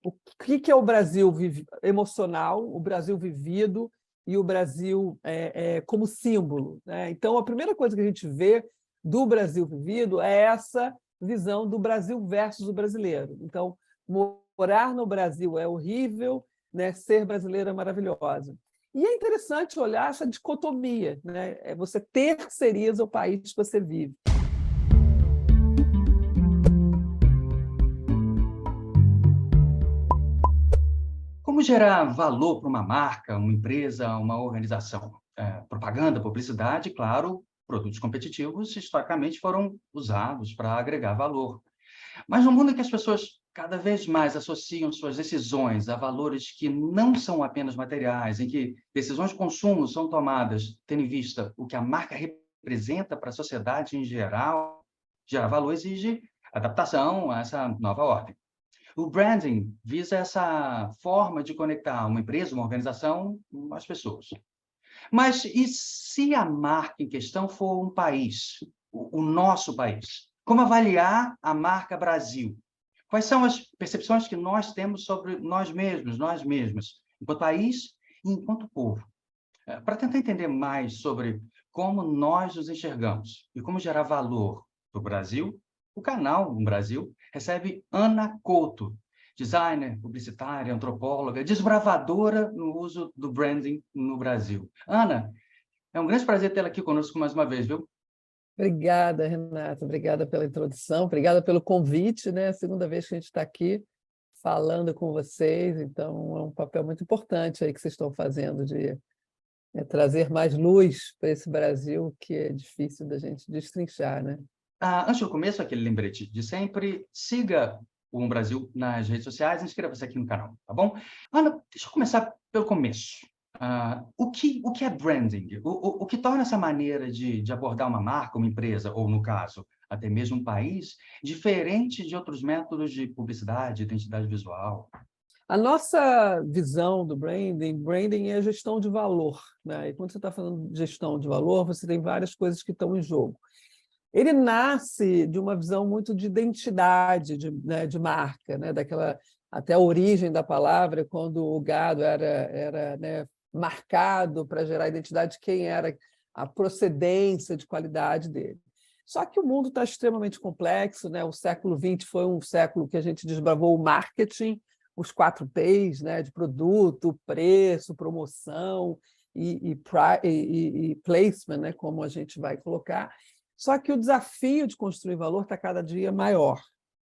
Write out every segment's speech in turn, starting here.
o que é o Brasil emocional, o Brasil vivido e o Brasil como símbolo, né? Então, a primeira coisa que a gente vê do Brasil vivido é essa visão do Brasil versus o brasileiro. Então, morar no Brasil é horrível, né? Ser brasileiro é maravilhosa. E é interessante olhar essa dicotomia, né? Você terceiriza o país que você vive. Como gerar valor para uma marca, uma empresa, uma organização? Propaganda, publicidade, claro, produtos competitivos historicamente foram usados para agregar valor. Mas no mundo em que as pessoas cada vez mais associam suas decisões a valores que não são apenas materiais, em que decisões de consumo são tomadas tendo em vista o que a marca representa para a sociedade em geral, gerar valor exige adaptação a essa nova ordem. O branding visa essa forma de conectar uma empresa, uma organização, com as pessoas. Mas e se a marca em questão for um país, o nosso país? Como avaliar a marca Brasil? Quais são as percepções que nós temos sobre nós mesmos, nós mesmas, enquanto país e enquanto povo? Para tentar entender mais sobre como nós nos enxergamos e como gerar valor para o Brasil, o canal no Brasil recebe Ana Couto, designer, publicitária, antropóloga, desbravadora no uso do branding no Brasil. Ana, é um grande prazer tê-la aqui conosco mais uma vez, viu? Obrigada, Renata. Obrigada pela introdução, obrigada pelo convite, né? A segunda vez que a gente está aqui falando com vocês, então é um papel muito importante aí que vocês estão fazendo de trazer mais luz para esse Brasil que é difícil da gente destrinchar, né? Antes do começo, aquele lembrete de sempre, siga o Um Brasil nas redes sociais e inscreva-se aqui no canal, tá bom? Ana, deixa eu começar pelo começo. O que é branding? O que torna essa maneira de abordar uma marca, uma empresa, ou, no caso, até mesmo um país, diferente de outros métodos de publicidade, identidade visual? A nossa visão do branding é gestão de valor, né? E quando você está falando de gestão de valor, você tem várias coisas que estão em jogo. Ele nasce de uma visão muito de identidade, de marca, né? Daquela, até a origem da palavra, quando o gado era né, marcado para gerar a identidade de quem era a procedência de qualidade dele. Só que o mundo está extremamente complexo, né? O século XX foi um século que a gente desbravou o marketing, os 4 P's, né? De produto, preço, promoção e placement, né? Como a gente vai colocar. Só que o desafio de construir valor está cada dia maior.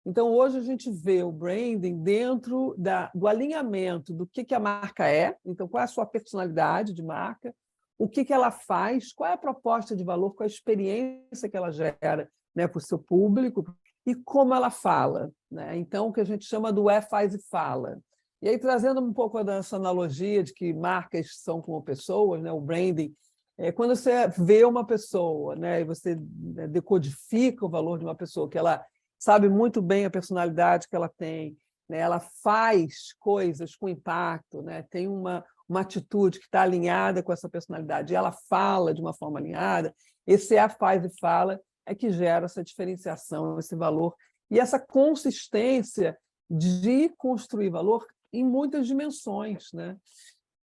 Então, hoje a gente vê o branding dentro do alinhamento do que a marca é, então qual é a sua personalidade de marca, o que ela faz, qual é a proposta de valor, qual é a experiência que ela gera, né, para o seu público e como ela fala, né? Então, o que a gente chama do faz e fala. E aí, trazendo um pouco dessa analogia de que marcas são como pessoas, né, o branding quando você vê uma pessoa, né, e você decodifica o valor de uma pessoa, que ela sabe muito bem a personalidade que ela tem, né, ela faz coisas com impacto, né, tem uma atitude que está alinhada com essa personalidade, e ela fala de uma forma alinhada, esse faz e fala é que gera essa diferenciação, esse valor, e essa consistência de construir valor em muitas dimensões, né?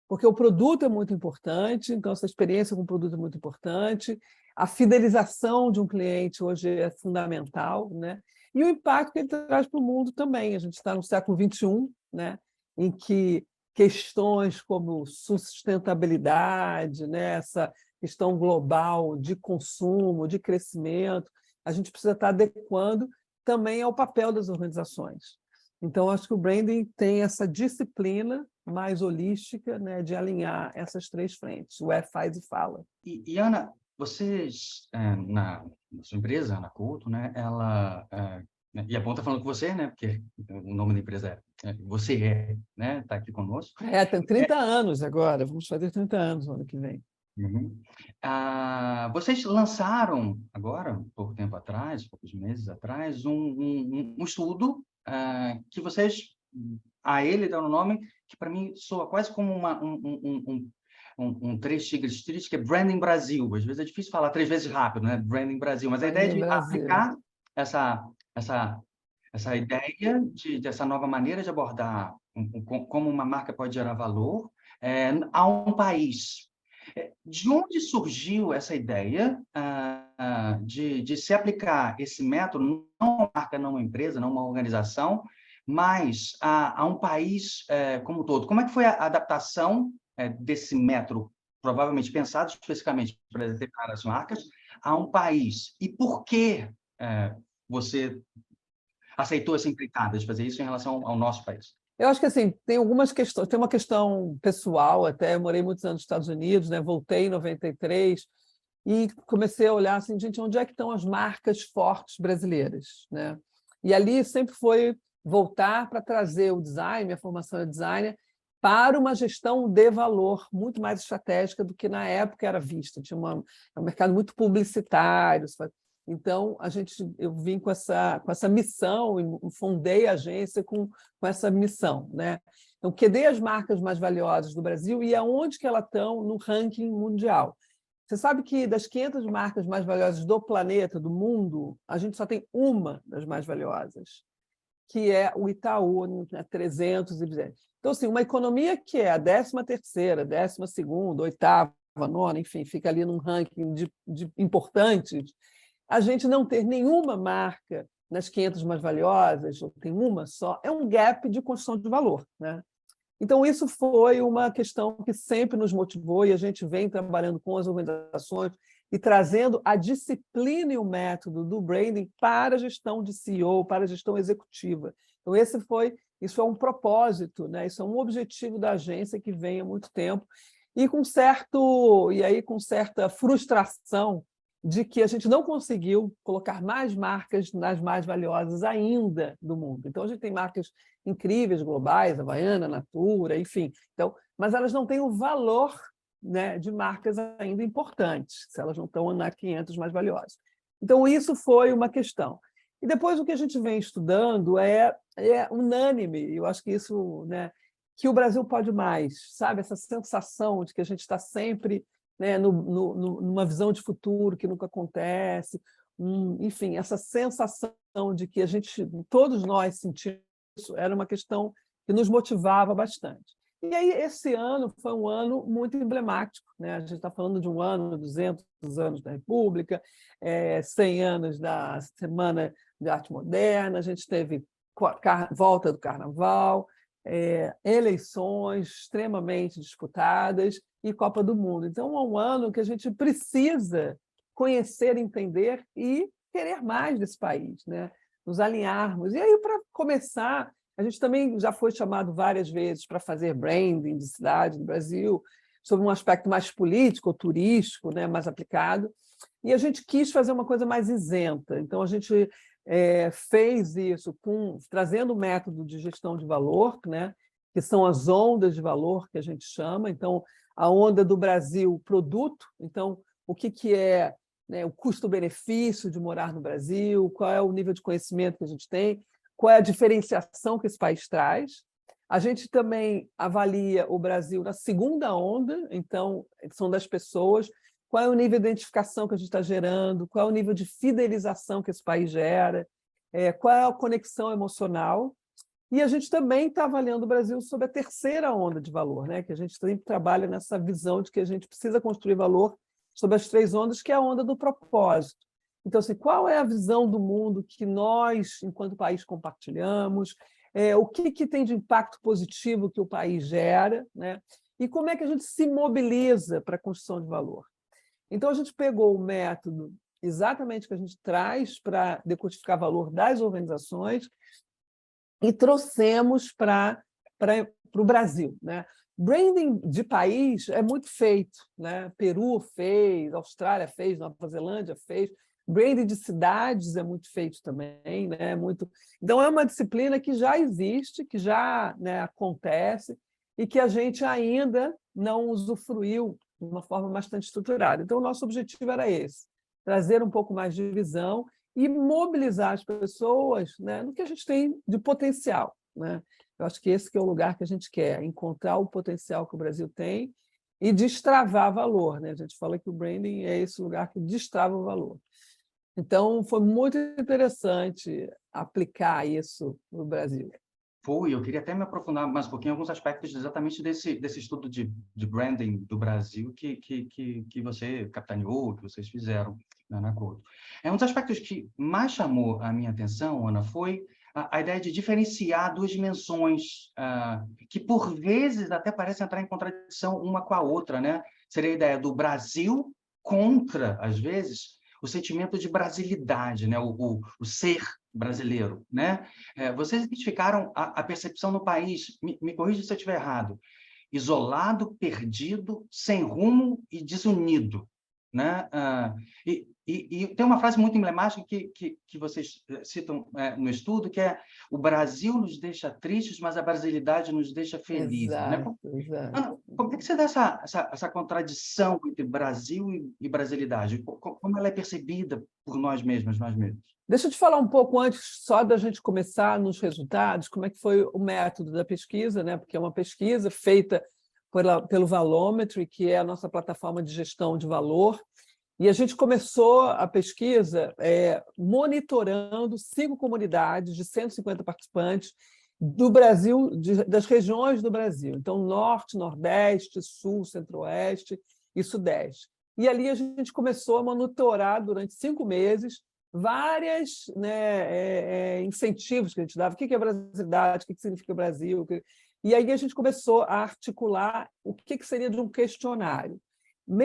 Porque o produto é muito importante, então essa experiência com o produto é muito importante, a fidelização de um cliente hoje é fundamental, né? E o impacto que ele traz para o mundo também. A gente está no século XXI, né? Em que questões como sustentabilidade, né? Essa questão global de consumo, de crescimento, a gente precisa estar adequando também ao papel das organizações. Então, acho que o branding tem essa disciplina mais holística, né, de alinhar essas 3 frentes, o faz e fala. E Ana, vocês, na sua empresa, Ana Couto, né, ela... e é bom estar falando com você, né, porque o nome da empresa Você É, né, está aqui conosco. Tem 30 anos agora, vamos fazer 30 anos no ano que vem. Uhum. Vocês lançaram agora, pouco tempo atrás, poucos meses atrás, um estudo que vocês, a ele deram um nome que para mim soa quase como um 3 tigres tristes, que é Branding Brasil. Às vezes é difícil falar 3 vezes rápido, né? Branding Brasil, mas a ideia é Branding de Brasil. aplicar essa Essa ideia dessa nova maneira de abordar como uma marca pode gerar valor a um país. De onde surgiu essa ideia de se aplicar esse método, não uma marca, não uma empresa, não uma organização, mas a um país como um todo? Como é que foi a adaptação desse método, provavelmente pensado especificamente para determinadas marcas, a um país? E por que você aceitou essa empreitada de fazer isso em relação ao nosso país? Eu acho que assim, tem algumas questões, tem uma questão pessoal, até eu morei muitos anos nos Estados Unidos, né? Voltei em 93 e comecei a olhar assim, gente, onde é que estão as marcas fortes brasileiras, né? E ali sempre foi voltar para trazer o design, minha formação é designer, para uma gestão de valor muito mais estratégica do que na época era vista. Tinha um mercado muito publicitário. Então, eu vim com essa missão e fundei a agência com essa missão, né? Então, cadê as marcas mais valiosas do Brasil e aonde que elas estão no ranking mundial? Você sabe que das 500 marcas mais valiosas do planeta, do mundo, a gente só tem uma das mais valiosas, que é o Itaú, né, 300 e 200. Então, assim, uma economia que é a 13ª, 12ª, 8ª, 9ª, enfim, fica ali num ranking de importantes, a gente não ter nenhuma marca nas 500 mais valiosas, ou tem uma só, é um gap de construção de valor, né? Então, isso foi uma questão que sempre nos motivou e a gente vem trabalhando com as organizações e trazendo a disciplina e o método do branding para a gestão de CEO, para a gestão executiva. Então, isso é um propósito, né? Isso é um objetivo da agência que vem há muito tempo e com certa frustração de que a gente não conseguiu colocar mais marcas nas mais valiosas ainda do mundo. Então, a gente tem marcas incríveis, globais, Havaiana, Natura, enfim. Então, mas elas não têm o valor, né, de marcas ainda importantes, se elas não estão na 500 mais valiosas. Então, isso foi uma questão. E depois o que a gente vem estudando é unânime, eu acho que isso, né, que o Brasil pode mais, sabe? Essa sensação de que a gente está sempre, né, numa visão de futuro que nunca acontece, enfim, essa sensação de que todos nós sentimos isso, era uma questão que nos motivava bastante. E aí, esse ano foi um ano muito emblemático, né? A gente está falando de um ano, 200 anos da República, 100 anos da Semana de Arte Moderna, a gente teve volta do Carnaval, eleições extremamente disputadas e Copa do Mundo. Então, é um ano que a gente precisa conhecer, entender e querer mais desse país, né? Nos alinharmos. E aí, para começar, a gente também já foi chamado várias vezes para fazer branding de cidade no Brasil, sobre um aspecto mais político ou turístico, né, mais aplicado, e a gente quis fazer uma coisa mais isenta. Então, a gente fez isso trazendo o método de gestão de valor, né, que são as ondas de valor que a gente chama. Então, a onda do Brasil, produto. Então, o que é, né, o custo-benefício de morar no Brasil, qual é o nível de conhecimento que a gente tem, qual é a diferenciação que esse país traz. A gente também avalia o Brasil na segunda onda, então, são das pessoas, qual é o nível de identificação que a gente está gerando, qual é o nível de fidelização que esse país gera, qual é a conexão emocional. E a gente também está avaliando o Brasil sobre a terceira onda de valor, né? Que a gente sempre trabalha nessa visão de que a gente precisa construir valor sobre as 3 ondas, que é a onda do propósito. Então, assim, qual é a visão do mundo que nós, enquanto país, compartilhamos? O que tem de impacto positivo que o país gera, né? E como é que a gente se mobiliza para a construção de valor? Então, a gente pegou o método exatamente que a gente traz para decodificar valor das organizações e trouxemos para o Brasil, né? Branding de país é muito feito, né? Peru fez, Austrália fez, Nova Zelândia fez. Branding de cidades é muito feito também, né? Então, é uma disciplina que já existe, que já, né, acontece e que a gente ainda não usufruiu de uma forma bastante estruturada. Então, o nosso objetivo era esse, trazer um pouco mais de visão e mobilizar as pessoas, né, no que a gente tem de potencial, né? Eu acho que esse que é o lugar que a gente quer, encontrar o potencial que o Brasil tem e destravar valor, né? A gente fala que o branding é esse lugar que destrava o valor. Então, foi muito interessante aplicar isso no Brasil? Eu queria até me aprofundar mais um pouquinho em alguns aspectos exatamente desse estudo de branding do Brasil que você capitaneou, que vocês fizeram, né, na Couto. Um dos aspectos que mais chamou a minha atenção, Ana, foi a ideia de diferenciar duas dimensões que, por vezes, até parecem entrar em contradição uma com a outra, né? Seria a ideia do Brasil contra, às vezes, o sentimento de brasilidade, né? O ser brasileiro, né? Vocês identificaram a percepção no país, me corrija se eu estiver errado, isolado, perdido, sem rumo e desunido, né? E tem uma frase muito emblemática que vocês citam no estudo, que é: o Brasil nos deixa tristes, mas a brasilidade nos deixa felizes, né? Exato, exato. Ana, como é que você dá essa contradição entre Brasil e brasilidade? Como ela é percebida por nós mesmos, nós mesmos? Deixa eu te falar um pouco antes, só da gente começar nos resultados, como é que foi o método da pesquisa, né? Porque é uma pesquisa feita pelo Valometry, que é a nossa plataforma de gestão de valor, e a gente começou a pesquisa monitorando 5 comunidades de 150 participantes do Brasil, das regiões do Brasil. Então, Norte, Nordeste, Sul, Centro-Oeste e Sudeste. E ali a gente começou a monitorar durante 5 meses vários, né, incentivos que a gente dava. O que é brasilidade? O que significa Brasil? E aí a gente começou a articular o que seria de um questionário.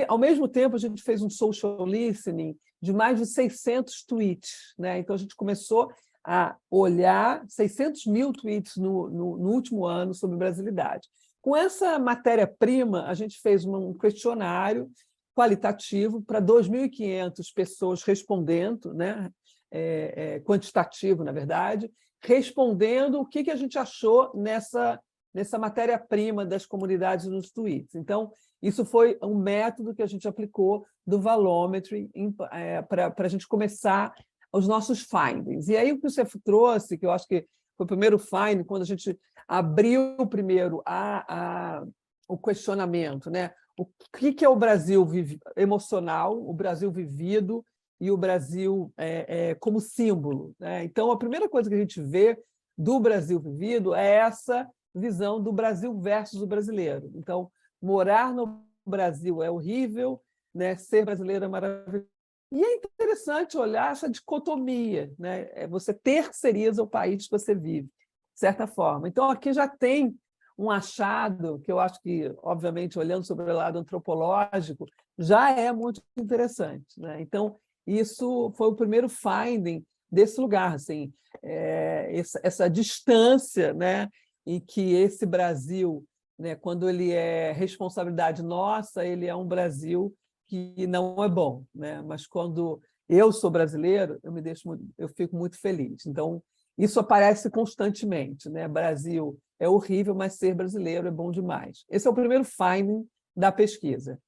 Ao mesmo tempo, a gente fez um social listening de mais de 600 tweets, né? Então, a gente começou a olhar 600 mil tweets no último ano sobre brasilidade. Com essa matéria-prima, a gente fez um questionário qualitativo para 2.500 pessoas respondendo, né? Quantitativo, na verdade, respondendo o que a gente achou nessa matéria-prima das comunidades nos tweets. Então, isso foi um método que a gente aplicou do Valometry para a gente começar os nossos findings. E aí o que você trouxe, que eu acho que foi o primeiro finding, quando a gente abriu primeiro o questionamento, né? O que é o Brasil emocional, o Brasil vivido e o Brasil como símbolo, né? Então, a primeira coisa que a gente vê do Brasil vivido é essa visão do Brasil versus o brasileiro. Então, morar no Brasil é horrível, né? Ser brasileiro é maravilhoso. E é interessante olhar essa dicotomia, né? Você terceiriza o país que você vive, de certa forma. Então, aqui já tem um achado que eu acho que, obviamente, olhando sobre o lado antropológico, já é muito interessante, né? Então, isso foi o primeiro finding desse lugar, assim, essa distância, né? Em que esse Brasil, né, quando ele é responsabilidade nossa, ele é um Brasil que não é bom, né? Mas quando eu sou brasileiro, eu fico muito feliz. Então, isso aparece constantemente, né? Brasil é horrível, mas ser brasileiro é bom demais. Esse é o primeiro finding da pesquisa.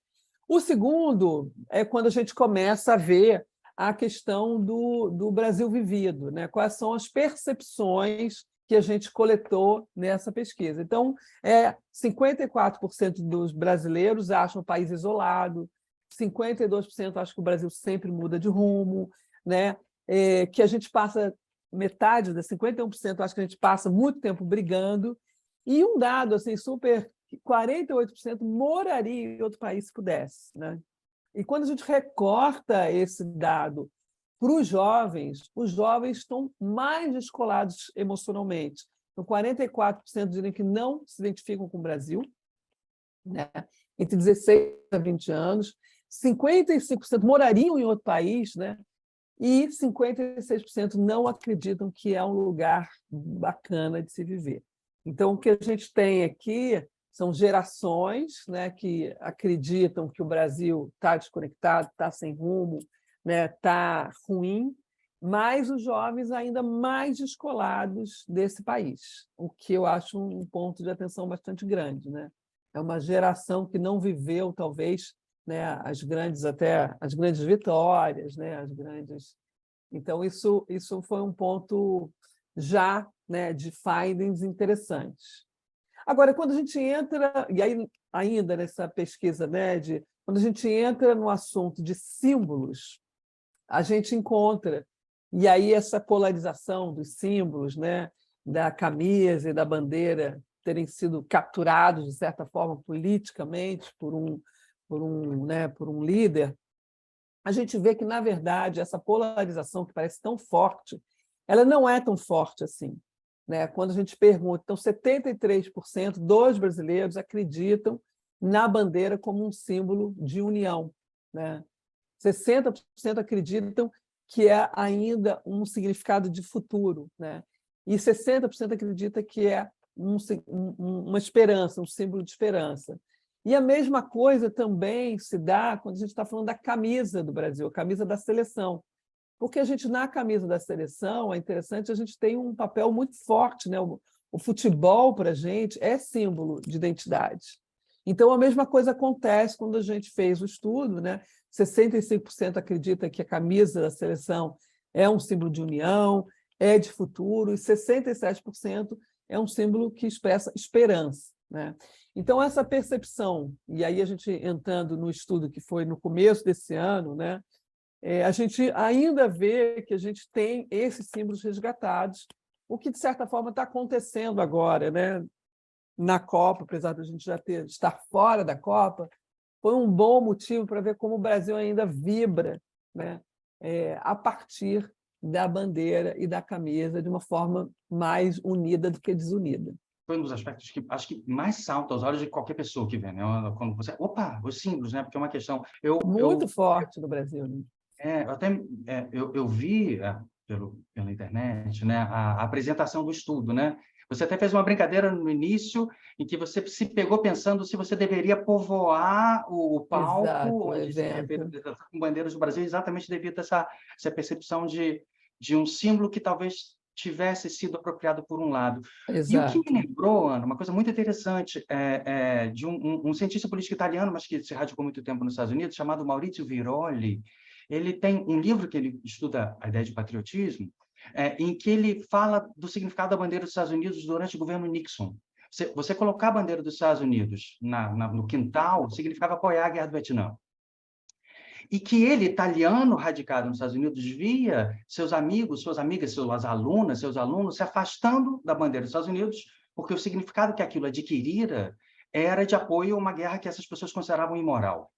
O segundo é quando a gente começa a ver a questão do Brasil vivido, né? Quais são as percepções que a gente coletou nessa pesquisa. Então, 54% dos brasileiros acham o país isolado, 52% acham que o Brasil sempre muda de rumo, né? Que a gente passa metade, 51% acho que a gente passa muito tempo brigando, e um dado assim, super, 48% moraria em outro país se pudesse, né? E quando a gente recorta esse dado para os jovens estão mais descolados emocionalmente. Então, 44% dizem que não se identificam com o Brasil, né? Entre 16 a 20 anos, 55% morariam em outro país, né? E 56% não acreditam que é um lugar bacana de se viver. Então, o que a gente tem aqui são gerações, né, que acreditam que o Brasil está desconectado, está sem rumo, né, está ruim, mas os jovens ainda mais descolados desse país, o que eu acho um ponto de atenção bastante grande, né? É uma geração que não viveu, talvez, né, as grandes vitórias, né, as grandes. Então, isso foi um ponto já, né, de findings interessantes. Agora, quando a gente entra, e aí ainda nessa pesquisa, né, quando a gente entra no assunto de símbolos, a gente encontra E aí essa polarização dos símbolos, né, da camisa e da bandeira terem sido capturados, de certa forma, politicamente por um líder, a gente vê que, na verdade, essa polarização que parece tão forte, ela não é tão forte assim. Né? Quando a gente pergunta, então 73% dos brasileiros acreditam na bandeira como um símbolo de união. Né? 60% acreditam que é ainda um significado de futuro. Né? E 60% acredita que é uma esperança, um símbolo de esperança. E a mesma coisa também se dá quando a gente está falando da camisa do Brasil, a camisa da seleção. Porque a gente, na camisa da seleção, é interessante, a gente tem um papel muito forte. Né? O futebol, para a gente, é símbolo de identidade. Então, a mesma coisa acontece quando a gente fez o estudo. Né? 65% acredita que a camisa da seleção é um símbolo de união, é de futuro, e 67% é um símbolo que expressa esperança. Né? Então, essa percepção, e aí a gente entrando no estudo que foi no começo desse ano, né, a gente ainda vê que a gente tem esses símbolos resgatados, o que, de certa forma, está acontecendo agora. Né? Na Copa, apesar de a gente já estar fora da Copa, foi um bom motivo para ver como o Brasil ainda vibra, né, a partir da bandeira e da camisa de uma forma mais unida do que desunida. Foi um dos aspectos que acho que mais salta aos olhos de qualquer pessoa que vê, né? Quando você, opa, os símbolos, né? Porque é uma questão. Muito forte no Brasil. Né? Eu até eu vi pela internet, né, a apresentação do estudo, né? Você até fez uma brincadeira no início em que você se pegou pensando se você deveria povoar o palco Exato, o onde seria feita a evento. apresentação com bandeiras do Brasil, exatamente devido a essa percepção de um símbolo que talvez tivesse sido apropriado por um lado. E o que me Exato. lembrou, Ana, uma coisa muito interessante, de um cientista político italiano, mas que se radicou muito tempo nos Estados Unidos, chamado Maurizio Viroli. Ele tem um livro que ele estuda a ideia de patriotismo, em que ele fala do significado da bandeira dos Estados Unidos durante o governo Nixon. Você colocar a bandeira dos Estados Unidos no quintal significava apoiar a guerra do Vietnã. E que ele, italiano, radicado nos Estados Unidos, via seus amigos, suas amigas, suas alunas, seus alunos se afastando da bandeira dos Estados Unidos, porque o significado que aquilo adquirira era de apoio a uma guerra que essas pessoas consideravam imoral.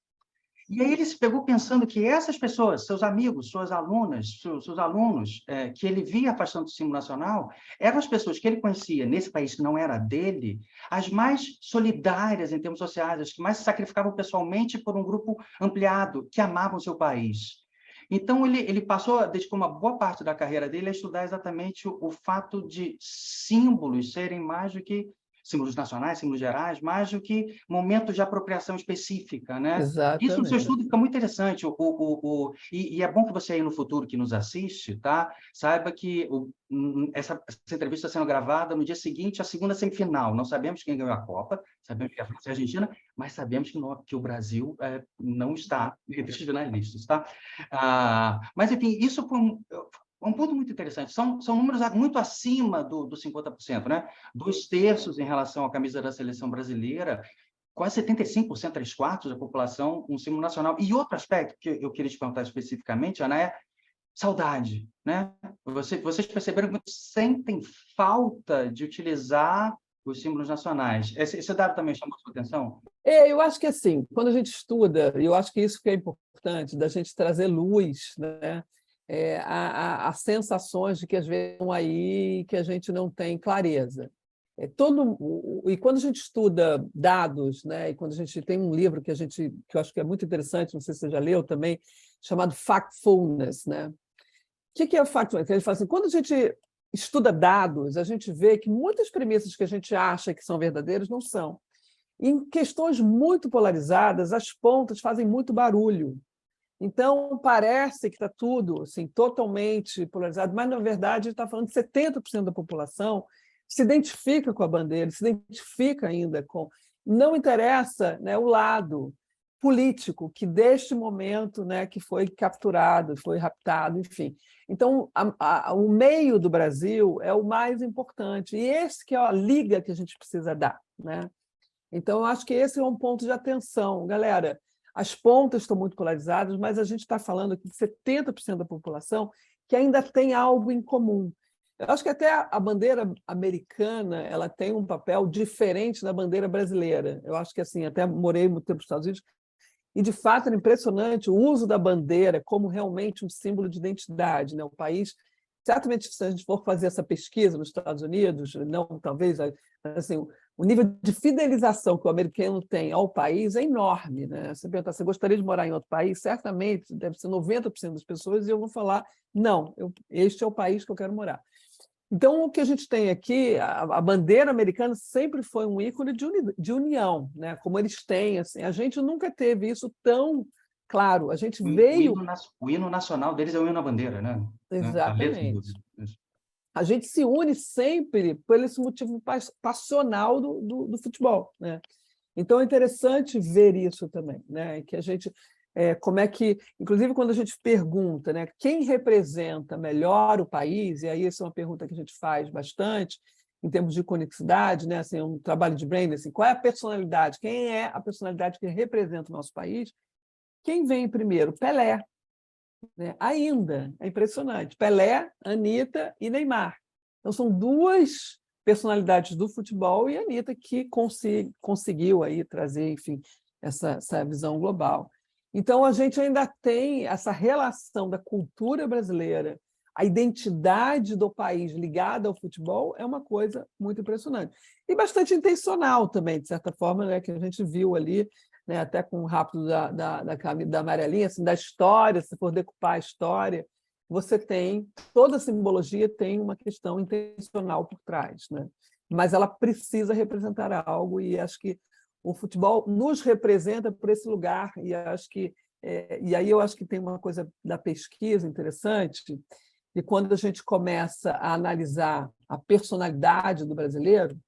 E aí ele se pegou pensando que essas pessoas, seus amigos, suas alunas, seus alunos, que ele via afastando do símbolo nacional, eram as pessoas que ele conhecia nesse país que não era dele, as mais solidárias em termos sociais, as que mais se sacrificavam pessoalmente por um grupo ampliado, que amavam seu país. Então, ele dedicou uma boa parte da carreira dele a estudar exatamente o fato de símbolos serem mais do que símbolos nacionais, símbolos gerais, mais do que momentos de apropriação específica, né? Isso no seu Exatamente. estudo fica muito interessante. E é bom que você aí no futuro que nos assiste, tá? Saiba que essa entrevista está sendo gravada no dia seguinte à segunda semifinal. Não sabemos quem ganhou a Copa, sabemos que é a França e a Argentina, mas sabemos que o Brasil não está entre os finalistas, tá? Mas, enfim, isso foi um ponto muito interessante. São números muito acima do 50%, né? 2/3 em relação à camisa da seleção brasileira, quase 75%, 3/4 da população, um símbolo nacional. E outro aspecto que eu queria te perguntar especificamente, Ana, é saudade, né? Vocês perceberam que sentem falta de utilizar os símbolos nacionais. Esse dado também chamou a sua atenção? Eu acho que assim, quando a gente estuda, eu acho que isso que é importante, da gente trazer luz, né, a sensações de que às vezes estão aí que a gente não tem clareza. E quando a gente estuda dados, né, e quando a gente tem um livro que eu acho que é muito interessante, não sei se você já leu também, chamado Factfulness, né? O que é o Factfulness? Ele fala assim, quando a gente estuda dados, a gente vê que muitas premissas que a gente acha que são verdadeiras não são. Em questões muito polarizadas, as pontas fazem muito barulho. Então, parece que está tudo assim, totalmente polarizado, mas, na verdade, está falando de 70% da população se identifica com a bandeira, se identifica ainda com... Não interessa, né, o lado político que, deste momento, né, que foi capturado, foi raptado, enfim. Então, o meio do Brasil é o mais importante, e esse que é a liga que a gente precisa dar, né? Então, eu acho que esse é um ponto de atenção. Galera, as pontas estão muito polarizadas, mas a gente está falando aqui de 70% da população que ainda têm algo em comum. Eu acho que até a bandeira americana ela tem um papel diferente da bandeira brasileira. Eu acho que assim, até morei muito tempo nos Estados Unidos e de fato era impressionante o uso da bandeira como realmente um símbolo de identidade, né? O país, certamente se a gente for fazer essa pesquisa nos Estados Unidos, não talvez assim, o nível de fidelização que o americano tem ao país é enorme, né? Você perguntar, você gostaria de morar em outro país? Certamente deve ser 90% das pessoas e eu vou falar, não, este é o país que eu quero morar. Então, o que a gente tem aqui, a bandeira americana sempre foi um ícone de união, né? Como eles têm. Assim, a gente nunca teve isso tão claro. A gente veio. O hino nacional deles é o hino à bandeira, né? A letra do... Exatamente. A gente se une sempre por esse motivo passional do futebol, né? Então, é interessante ver isso também, né? Que a gente. Como é que, inclusive, quando a gente pergunta, né, quem representa melhor o país, e aí essa é uma pergunta que a gente faz bastante, em termos de conexidade, né, assim, um trabalho de branding, assim, qual é a personalidade, quem é a personalidade que representa o nosso país? Quem vem primeiro? Pelé, né? Ainda, é impressionante. Pelé, Anitta e Neymar. Então, são duas personalidades do futebol e a Anitta que conseguiu aí trazer, enfim, essa visão global. Então, a gente ainda tem essa relação da cultura brasileira, a identidade do país ligada ao futebol é uma coisa muito impressionante. E bastante intencional também, de certa forma, né, que a gente viu ali, né, até com o rápido da amarelinha, assim, da história, se for decupar a história, você tem, toda a simbologia tem uma questão intencional por trás, né? Mas ela precisa representar algo e acho que o futebol nos representa por esse lugar e acho que e aí eu acho que tem uma coisa da pesquisa interessante e quando a gente começa a analisar a personalidade do brasileiro,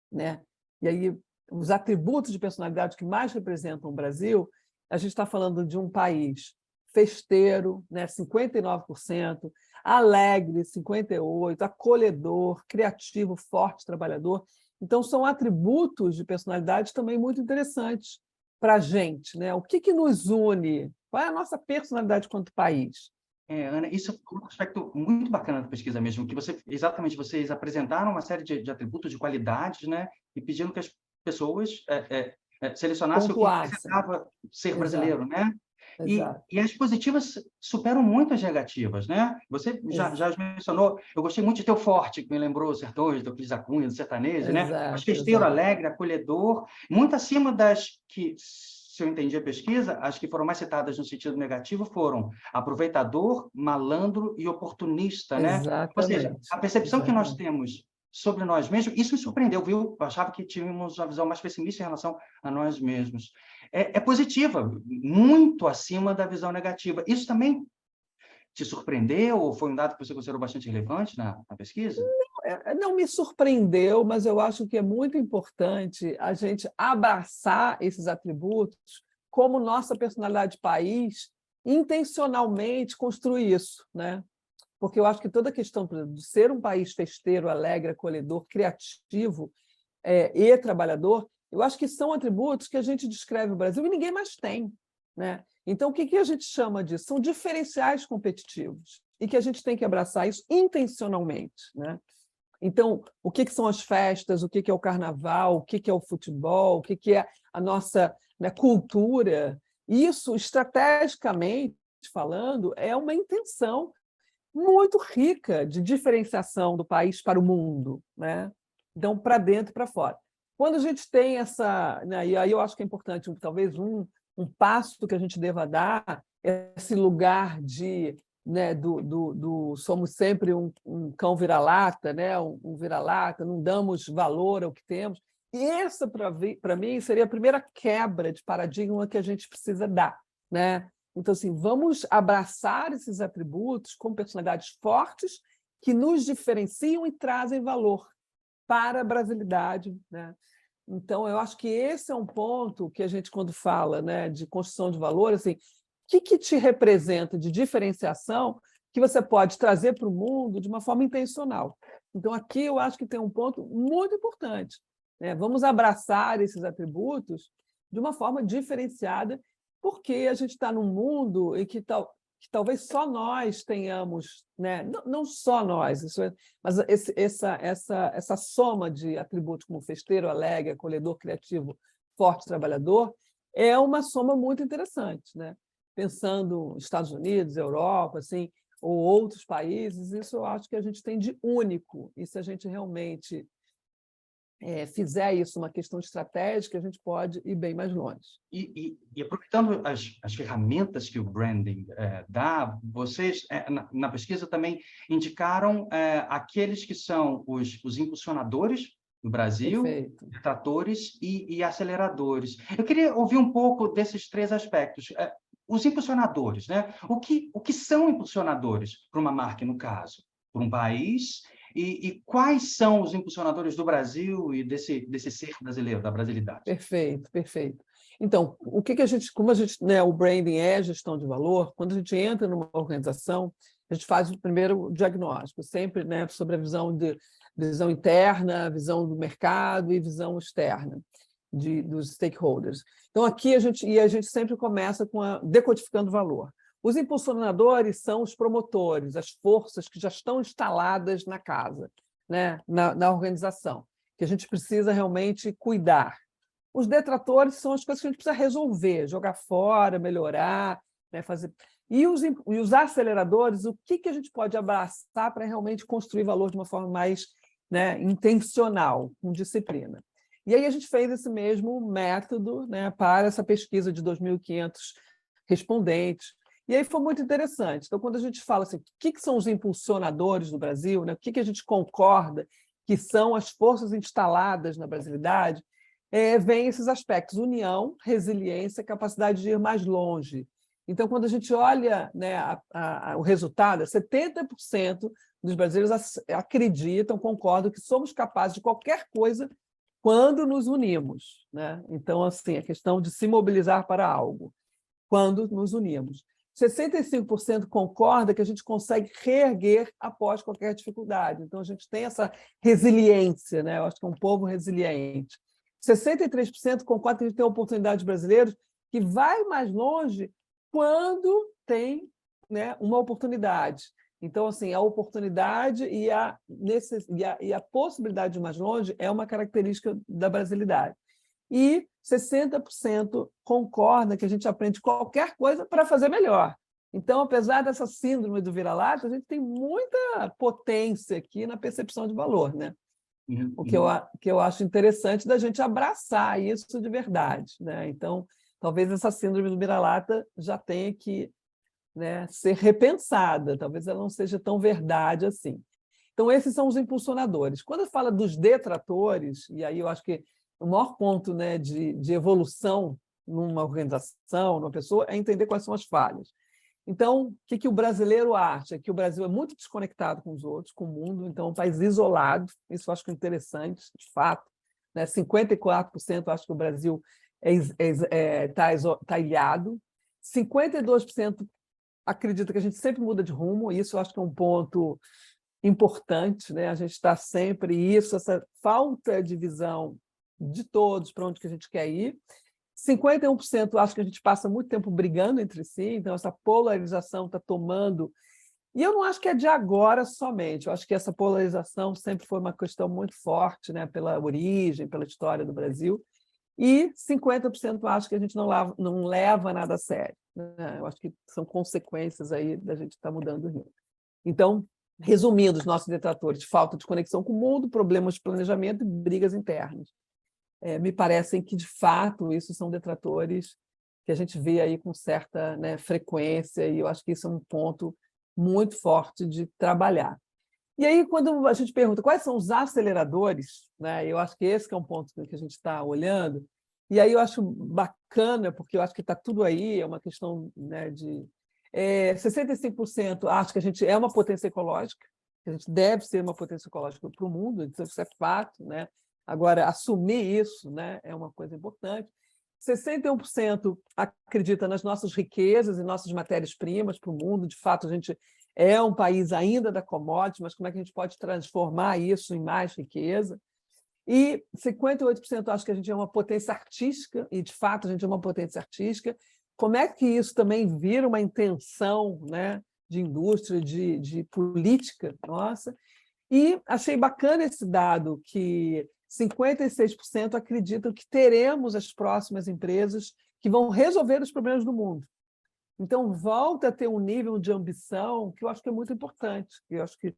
né? E aí os atributos de personalidade que mais representam o Brasil, a gente está falando de um país festeiro, né? 59%, alegre, 58%, acolhedor, criativo, forte, trabalhador. Então, são atributos de personalidade também muito interessantes para a gente, né? O que nos une? Qual é a nossa personalidade quanto país? Ana, isso é um aspecto muito bacana da pesquisa mesmo, que exatamente vocês apresentaram uma série de atributos, de qualidades, né? E pedindo que as pessoas selecionassem o que Pontuassem. representava ser Exato, brasileiro, né? exato. E as positivas superam muito as negativas, né? Você já mencionou, eu gostei muito de Teu Forte, que me lembrou Sertões, do Euclides da Cunha, do sertanejo, né? Mas Exato, festeiro, exato. alegre, acolhedor, muito acima das que, se eu entendi a pesquisa, as que foram mais citadas no sentido negativo foram aproveitador, malandro e oportunista, né? Ou seja, Exatamente, a percepção que nós exatamente. temos sobre nós mesmos, isso me surpreendeu, viu? Eu achava que tínhamos uma visão mais pessimista em relação a nós mesmos. É positiva, muito acima da visão negativa. Isso também te surpreendeu ou foi um dado que você considerou bastante relevante na pesquisa? Não me surpreendeu, mas eu acho que é muito importante a gente abraçar esses atributos como nossa personalidade de país, intencionalmente construir isso, né? Porque eu acho que toda a questão por exemplo, de ser um país festeiro, alegre, acolhedor, criativo e trabalhador, eu acho que são atributos que a gente descreve o Brasil e ninguém mais tem, né? Então, o que a gente chama disso? São diferenciais competitivos e que a gente tem que abraçar isso intencionalmente, né? Então, o que são as festas, o que é o carnaval, o que é o futebol, o que é a nossa, né, cultura? Isso, estrategicamente falando, é uma intenção muito rica de diferenciação do país para o mundo, né? Então, para dentro e para fora. Quando a gente tem essa, né, e aí eu acho que é importante, talvez um passo que a gente deva dar, esse lugar de, né, somos sempre um cão vira-lata, né, um vira-lata, não damos valor ao que temos. E essa, para mim, seria a primeira quebra de paradigma que a gente precisa dar, né? Então, assim, vamos abraçar esses atributos como personalidades fortes que nos diferenciam e trazem valor para a brasilidade, né? Então, eu acho que esse é um ponto que a gente, quando fala, né, de construção de valor, assim, o que te representa de diferenciação que você pode trazer para o mundo de uma forma intencional. Então, aqui eu acho que tem um ponto muito importante, né? Vamos abraçar esses atributos de uma forma diferenciada porque a gente está num mundo em que que talvez só nós tenhamos, né? Não só nós, mas essa soma de atributos como festeiro, alegre, acolhedor, criativo, forte, trabalhador, é uma soma muito interessante, né? Pensando Estados Unidos, Europa, assim, ou outros países, isso eu acho que a gente tem de único. E se a gente realmente fizer isso uma questão estratégica, a gente pode ir bem mais longe. E aproveitando as ferramentas que o branding dá, vocês, na pesquisa, também indicaram aqueles que são os impulsionadores no Brasil, Perfeito. detratores e aceleradores. Eu queria ouvir um pouco desses três aspectos. Os impulsionadores, né? O que são impulsionadores para uma marca, no caso? Para um país? E quais são os impulsionadores do Brasil e desse ser brasileiro, da brasilidade? Perfeito, perfeito. Então, como a gente, né, o branding é gestão de valor, quando a gente entra numa organização, a gente faz o primeiro diagnóstico, sempre, né, sobre a visão interna, visão do mercado e visão externa dos stakeholders. Então, aqui a gente sempre começa decodificando valor. Os impulsionadores são os promotores, as forças que já estão instaladas na casa, né, na organização, que a gente precisa realmente cuidar. Os detratores são as coisas que a gente precisa resolver, jogar fora, melhorar, né, fazer. E os aceleradores, o que a gente pode abraçar para realmente construir valor de uma forma mais, né, intencional, com disciplina. E aí a gente fez esse mesmo método, né, para essa pesquisa de 2.500 respondentes. E aí foi muito interessante. Então, quando a gente fala assim, o que são os impulsionadores do Brasil, né, o que a gente concorda que são as forças instaladas na brasilidade, vem esses aspectos: união, resiliência, capacidade de ir mais longe. Então, quando a gente olha, né, o resultado, 70% dos brasileiros acreditam, concordam que somos capazes de qualquer coisa quando nos unimos, né? Então, assim, a questão de se mobilizar para algo, quando nos unimos. 65% concorda que a gente consegue reerguer após qualquer dificuldade. Então, a gente tem essa resiliência, né? Eu acho que é um povo resiliente. 63% concorda que a gente tem oportunidades brasileiras que vai mais longe quando tem, né, uma oportunidade. Então, assim, a oportunidade e a possibilidade de ir mais longe é uma característica da brasilidade. E 60% concorda que a gente aprende qualquer coisa para fazer melhor. Então, apesar dessa síndrome do vira-lata, a gente tem muita potência aqui na percepção de valor, né? O que eu acho interessante da gente abraçar isso de verdade, né? Então, talvez essa síndrome do vira-lata já tenha que, né, ser repensada, talvez ela não seja tão verdade assim. Então, esses são os impulsionadores. Quando fala dos detratores, e aí eu acho que o maior ponto, né, de evolução numa organização, numa pessoa, é entender quais são as falhas. Então, o que o brasileiro acha? Que o Brasil é muito desconectado com os outros, com o mundo, então é um país isolado, isso eu acho que é interessante, de fato, né? 54% acham que o Brasil está ilhado, 52% acredita que a gente sempre muda de rumo, e isso eu acho que é um ponto importante, né? A gente está sempre essa falta de visão de todos para onde que a gente quer ir. 51% acho que a gente passa muito tempo brigando entre si, então essa polarização está tomando. E eu não acho que é de agora somente, eu acho que essa polarização sempre foi uma questão muito forte, né? Pela origem, pela história do Brasil. E 50% acho que a gente não leva nada a sério, né? Eu acho que são consequências aí da gente estar mudando o rumo. Então, resumindo, os nossos detratores: falta de conexão com o mundo, problemas de planejamento e brigas internas. Me parecem que, de fato, isso são detratores que a gente vê aí com certa, né, frequência, e eu acho que isso é um ponto muito forte de trabalhar. E aí, quando a gente pergunta quais são os aceleradores, né, eu acho que esse que é um ponto que a gente está olhando, e aí eu acho bacana, porque eu acho que está tudo aí, é uma questão, né, de... 65% acho que a gente é uma potência ecológica, que a gente deve ser uma potência ecológica para o mundo, isso é fato, né? Agora, assumir isso, né, é uma coisa importante. 61% acredita nas nossas riquezas e nossas matérias-primas para o mundo. De fato, a gente é um país ainda da commodity, mas como é que a gente pode transformar isso em mais riqueza? E 58% acha que a gente é uma potência artística, e, de fato, a gente é uma potência artística. como é que isso também vira uma intenção, né, de indústria, de política nossa. E achei bacana esse dado, que 56% acreditam que teremos as próximas empresas que vão resolver os problemas do mundo. Então, volta a ter um nível de ambição que eu acho que é muito importante. Eu acho que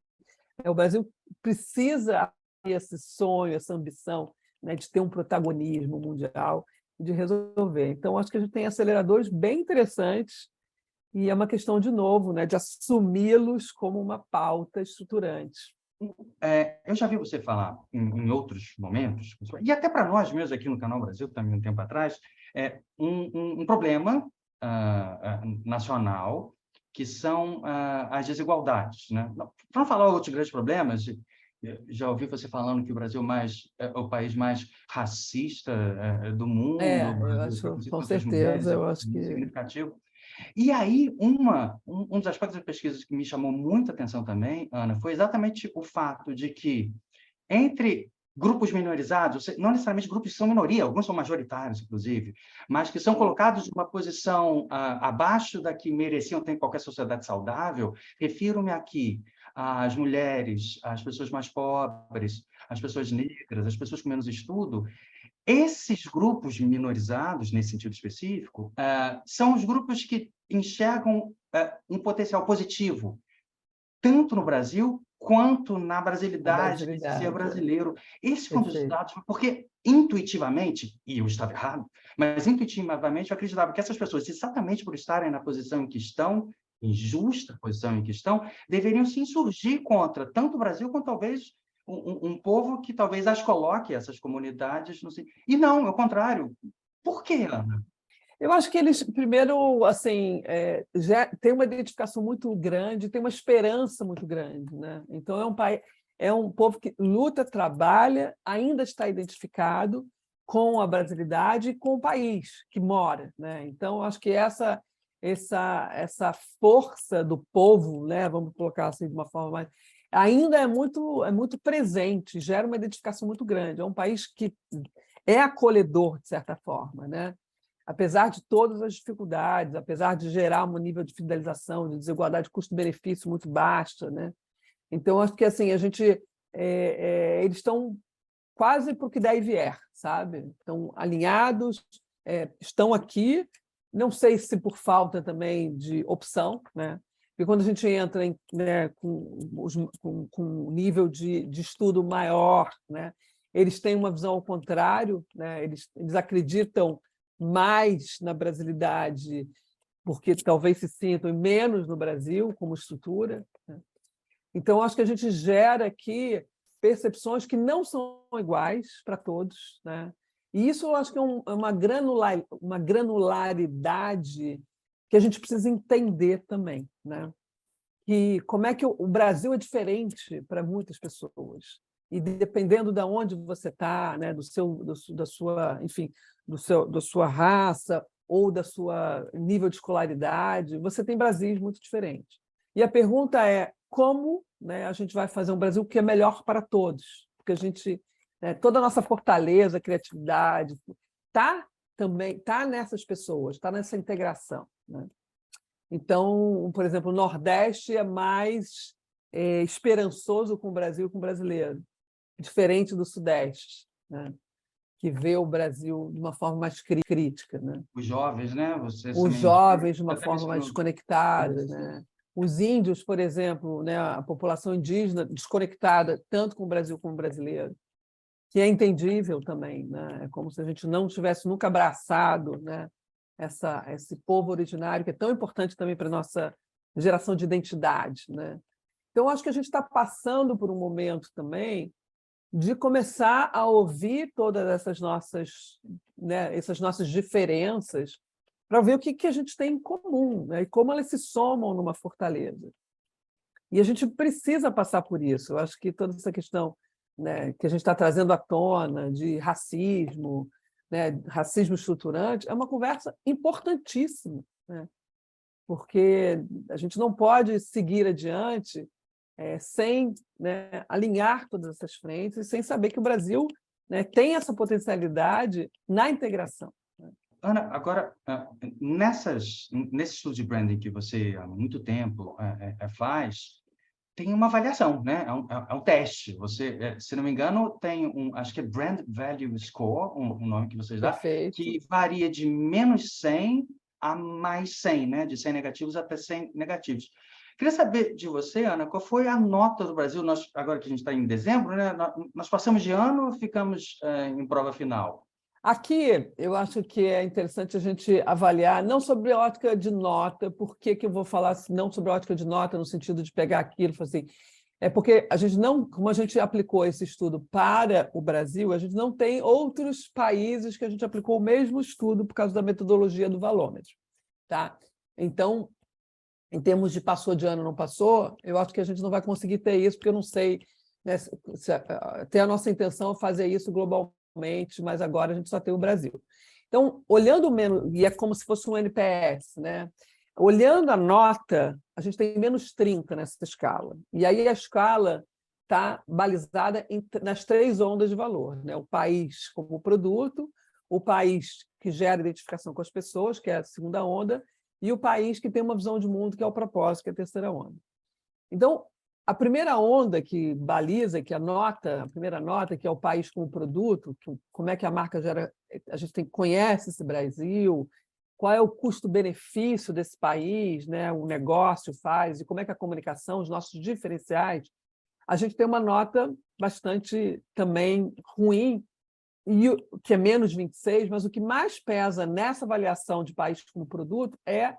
o Brasil precisa ter esse sonho, essa ambição, né, de ter um protagonismo mundial e de resolver. Então, acho que a gente tem aceleradores bem interessantes e é uma questão, de novo, né, de assumi-los como uma pauta estruturante. Eu já vi você falar em outros momentos, e até para nós mesmos aqui no Canal Brasil, também um tempo atrás, um problema nacional, que são as desigualdades, né? Para não falar outros grandes problemas, já ouvi você falando que o Brasil é o país mais racista do mundo, Eu o acho, preconceito com contra as mulheres certeza, é eu acho muito que significativo. E aí, um dos aspectos da pesquisa que me chamou muita atenção também, Ana, foi exatamente o fato de que, entre grupos minorizados, não necessariamente grupos são minoria, alguns são majoritários, inclusive, mas que são colocados numa posição abaixo da que mereciam ter em qualquer sociedade saudável, refiro-me aqui às mulheres, às pessoas mais pobres, às pessoas negras, às pessoas com menos estudo. Esses grupos minorizados, nesse sentido específico, são os grupos que enxergam um potencial positivo, tanto no Brasil quanto na a brasilidade de ser brasilidade, brasileiro. Esse foi um dos perfeito. dados, porque intuitivamente, e eu estava errado, mas intuitivamente eu acreditava que essas pessoas, exatamente por estarem na posição em que estão, injusta posição em que estão, deveriam se insurgir contra tanto o Brasil quanto talvez um povo que talvez as coloque, essas comunidades, não sei. E não, é o contrário. Por quê, Ana? Eu acho que eles, primeiro, assim, já tem uma identificação muito grande, tem uma esperança muito grande, né? Então, é um povo que luta, trabalha, ainda está identificado com a brasilidade e com o país que mora, né? Então, acho que essa força do povo, né? Vamos colocar assim de uma forma mais, ainda é muito presente, gera uma identificação muito grande. É um país que é acolhedor, de certa forma, né? Apesar de todas as dificuldades, apesar de gerar um nível de fidelização, de desigualdade de custo-benefício muito baixa, né? Então, acho que assim, eles estão quase para o que der e vier, sabe? Estão alinhados, estão aqui, não sei se por falta também de opção, né? Porque quando a gente entra né, com um nível de estudo maior, né, eles têm uma visão ao contrário, né? Eles acreditam mais na brasilidade, porque talvez se sintam menos no Brasil como estrutura, né? Então, acho que a gente gera aqui percepções que não são iguais para todos, né? E isso eu acho que é uma granularidade que a gente precisa entender também, né? Que como é que o Brasil é diferente para muitas pessoas. E dependendo de onde você está, né, da sua, enfim, da sua raça ou da sua nível de escolaridade, você tem Brasis muito diferentes. E a pergunta é como, né, a gente vai fazer um Brasil que é melhor para todos, porque a gente, né, toda a nossa fortaleza, criatividade, está nessas pessoas, está nessa integração, né? Então, por exemplo, o Nordeste é mais esperançoso com o Brasil e com o brasileiro, diferente do Sudeste, né? Que vê o Brasil de uma forma mais crítica, né? Os jovens, né? Você Os também jovens de uma até forma mais mencionou desconectada, isso. né? Os índios, por exemplo, né? A população indígena desconectada tanto com o Brasil como o brasileiro, que é entendível também, né? É como se a gente não tivesse nunca abraçado, né? Esse povo originário, que é tão importante também para a nossa geração de identidade, né? Então, acho que a gente está passando por um momento também de começar a ouvir todas essas nossas, né, essas nossas diferenças para ver o que a gente tem em comum, né? E como elas se somam numa fortaleza. E a gente precisa passar por isso. Eu acho que toda essa questão, né, que a gente está trazendo à tona de racismo, né, racismo estruturante, é uma conversa importantíssima, né? Porque a gente não pode seguir adiante sem, né, alinhar todas essas frentes e sem saber que o Brasil, né, tem essa potencialidade na integração, né? Ana, agora, nesse estudo de branding que você há muito tempo faz, tem uma avaliação, né? É um teste. Você, se não me engano, tem acho que é Brand Value Score, um nome que vocês dão, Perfeito. que varia de menos 100 a mais 100, né? De 100 negativos até 100 negativos. Queria saber de você, Ana, qual foi a nota do Brasil? Agora que a gente está em dezembro, né? Nós passamos de ano ou ficamos em prova final? Aqui, eu acho que é interessante a gente avaliar, não sobre a ótica de nota, por que eu vou falar não sobre a ótica de nota, no sentido de pegar aquilo e falar assim, é porque a gente não, como a gente aplicou esse estudo para o Brasil, a gente não tem outros países que a gente aplicou o mesmo estudo por causa da metodologia do valômetro, tá? Então, em termos de passou de ano ou não passou, eu acho que a gente não vai conseguir ter isso, porque eu não sei, né, até a nossa intenção é fazer isso globalmente, mas agora a gente só tem o Brasil. Então, olhando menos, e é como se fosse um NPS, né? Olhando a nota, a gente tem menos 30 nessa escala. E aí a escala está balizada nas 3 ondas de valor, né? O país como produto, o país que gera identificação com as pessoas, que é a segunda onda, e o país que tem uma visão de mundo, que é o propósito, que é a terceira onda. Então, a primeira onda que baliza, que a primeira nota, que é o país como produto, como é que a marca gera, a gente conhece esse Brasil, qual é o custo-benefício desse país, né, o negócio faz, e como é que a comunicação, os nossos diferenciais, a gente tem uma nota bastante também ruim, que é menos 26, mas o que mais pesa nessa avaliação de país como produto é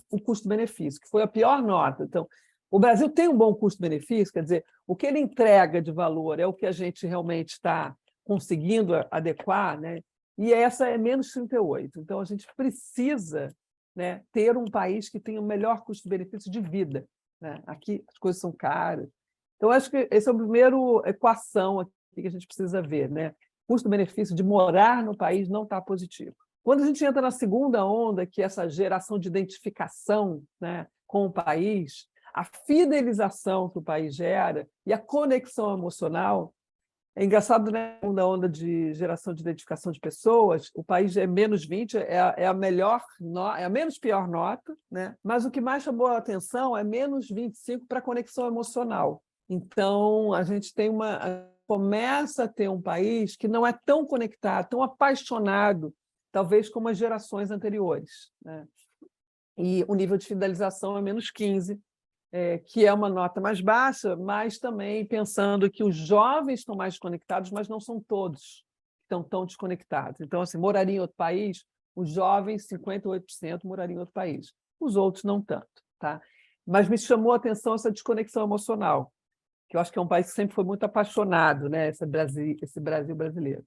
o custo-benefício, que foi a pior nota. Então, o Brasil tem um bom custo-benefício, quer dizer, o que ele entrega de valor é o que a gente realmente está conseguindo adequar, né? E essa é menos 38. Então, a gente precisa, né, ter um país que tenha o melhor custo-benefício de vida, né? Aqui as coisas são caras. Então, acho que essa é a primeira equação aqui que a gente precisa ver, né? Custo-benefício de morar no país não está positivo. Quando a gente entra na segunda onda, que é essa geração de identificação, né, com o país, a fidelização que o país gera e a conexão emocional, é engraçado, né? A segunda onda de geração de identificação de pessoas, o país é menos 20, é a melhor, é a menos pior nota, né? Mas o que mais chamou a atenção é menos 25 para conexão emocional. Então, a gente começa a ter um país que não é tão conectado, tão apaixonado, talvez como as gerações anteriores, né? E o nível de fidelização é menos 15, que é uma nota mais baixa, mas também pensando que os jovens estão mais conectados, mas não são todos que estão tão desconectados. Então, assim, moraria em outro país, os jovens, 58%, morariam em outro país. Os outros não tanto, tá? Mas me chamou a atenção essa desconexão emocional, que eu acho que é um país que sempre foi muito apaixonado, né? Esse Brasil brasileiro.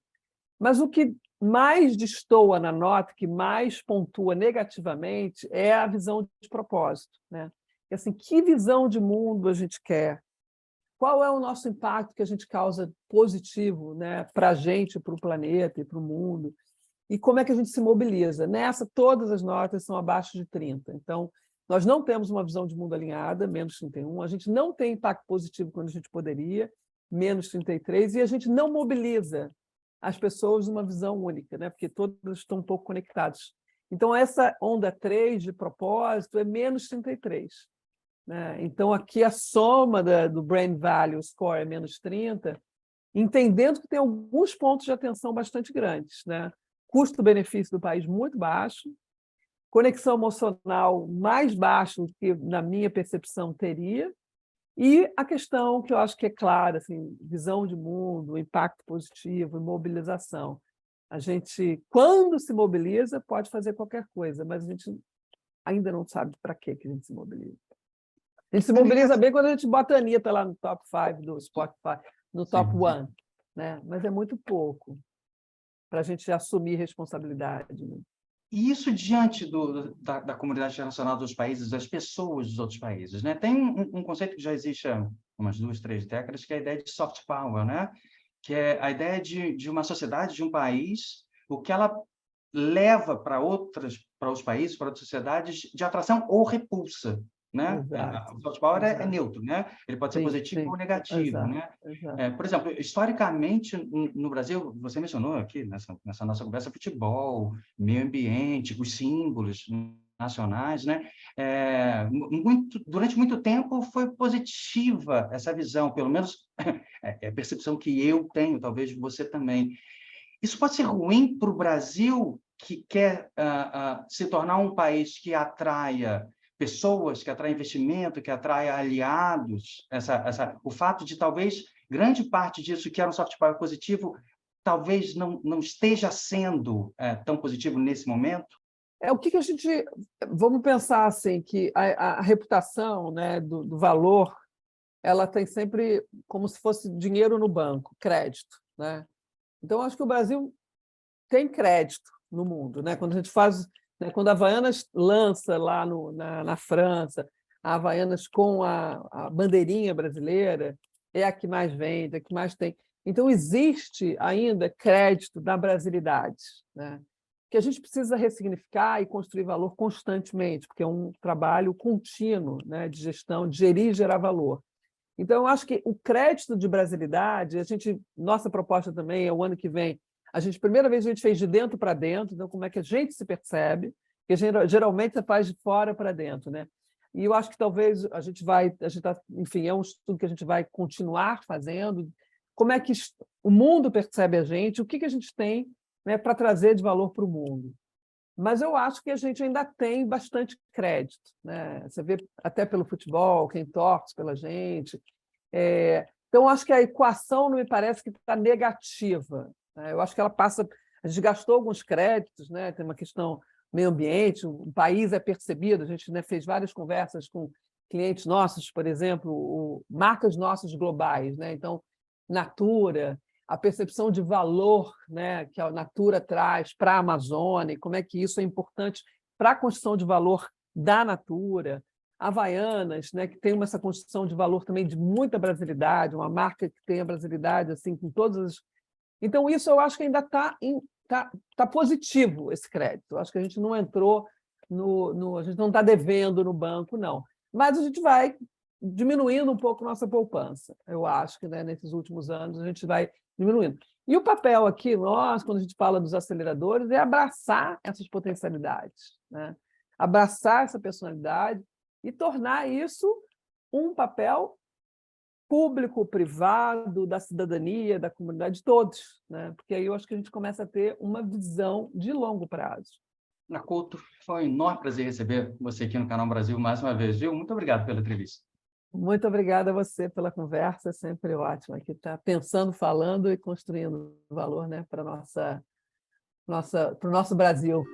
Mas o que mais destoa na nota, que mais pontua negativamente, é a visão de propósito, né? E, assim, que visão de mundo a gente quer? Qual é o nosso impacto que a gente causa positivo, né, para a gente, para o planeta e para o mundo? E como é que a gente se mobiliza? Nessa, todas as notas são abaixo de 30. Então, nós não temos uma visão de mundo alinhada, menos 31. A gente não tem impacto positivo quando a gente poderia, menos 33. E a gente não mobiliza as pessoas numa visão única, né? Porque todas estão um pouco conectadas. Então, essa onda 3 de propósito é menos 33. Né? Então, aqui a soma do Brand Value Score é menos 30, entendendo que tem alguns pontos de atenção bastante grandes, né? Custo-benefício do país muito baixo, conexão emocional mais baixo do que, na minha percepção, teria, e a questão que eu acho que é clara, assim, visão de mundo, impacto positivo, mobilização. A gente, quando se mobiliza, pode fazer qualquer coisa, mas a gente ainda não sabe para que a gente se mobiliza. A gente se mobiliza bem quando a gente bota a Anitta lá no top 5 do Spotify, no top 1, né? Mas é muito pouco para a gente assumir responsabilidade. Né? E isso diante da comunidade internacional dos países, das pessoas dos outros países, né? Tem um conceito que já existe há umas 2, 3 décadas, que é a ideia de soft power, né? Que é a ideia de uma sociedade, de um país, o que ela leva para outros países, para outras sociedades, de atração ou repulsa. né? Exato, O soft power é exato. neutro, né? Ele pode ser Sim, positivo sim, ou negativo, exato, né? exato. Por exemplo, historicamente, no Brasil, você mencionou aqui nessa nossa conversa futebol, meio ambiente, os símbolos nacionais, né? Durante muito tempo foi positiva essa visão, pelo menos é a percepção que eu tenho, talvez você também. Isso pode ser ruim para o Brasil, que quer se tornar um país que atraia pessoas, que atrai investimento, que atrai aliados. O fato de talvez grande parte disso que era um soft power positivo, talvez não esteja sendo tão positivo nesse momento. O que a gente... Vamos pensar assim, que a reputação, né, do valor, ela tem sempre como se fosse dinheiro no banco, crédito, né? Então, acho que o Brasil tem crédito no mundo, né? Quando a gente faz, né, quando a Havaianas lança lá na França, a Havaianas com a bandeirinha brasileira, é a que mais vende, é a que mais tem. Então, existe ainda crédito da brasilidade, né? Que a gente precisa ressignificar e construir valor constantemente, porque é um trabalho contínuo, né, de gestão, de gerir e gerar valor. Então, eu acho que o crédito de brasilidade, nossa proposta também é o ano que vem, primeira vez a gente fez de dentro para dentro, então como é que a gente se percebe, porque geralmente você faz de fora para dentro, né? E eu acho que talvez enfim, é um estudo que a gente vai continuar fazendo, como é que o mundo percebe a gente, o que a gente tem, né, para trazer de valor para o mundo. Mas eu acho que a gente ainda tem bastante crédito, né? Você vê até pelo futebol, quem torce pela gente. Então, acho que a equação não me parece que está negativa, né? Eu acho que ela passa... A gente gastou alguns créditos, né? Tem uma questão meio ambiente, o país é percebido, a gente, né, fez várias conversas com clientes nossos, por exemplo, marcas nossas globais, né? Então, Natura, a percepção de valor, né, que a Natura traz para a Amazônia, como é que isso é importante para a construção de valor da Natura. Havaianas, né, que tem essa construção de valor também de muita brasilidade, uma marca que tem a brasilidade assim, com todas as... Então, isso eu acho que ainda tá positivo, esse crédito. Eu acho que a gente não entrou a gente não está devendo no banco, não. Mas a gente vai diminuindo um pouco nossa poupança. Eu acho que, né, nesses últimos anos a gente vai diminuindo. E o papel aqui, quando a gente fala dos aceleradores, é abraçar essas potencialidades, né? Abraçar essa personalidade e tornar isso um papel público, privado, da cidadania, da comunidade, de todos, né? Porque aí eu acho que a gente começa a ter uma visão de longo prazo. Ana Couto, foi um enorme prazer receber você aqui no Canal Brasil mais uma vez, viu? Muito obrigado pela entrevista. Muito obrigada a você pela conversa, é sempre ótimo aqui estar pensando, falando e construindo valor, né, para o nosso Brasil.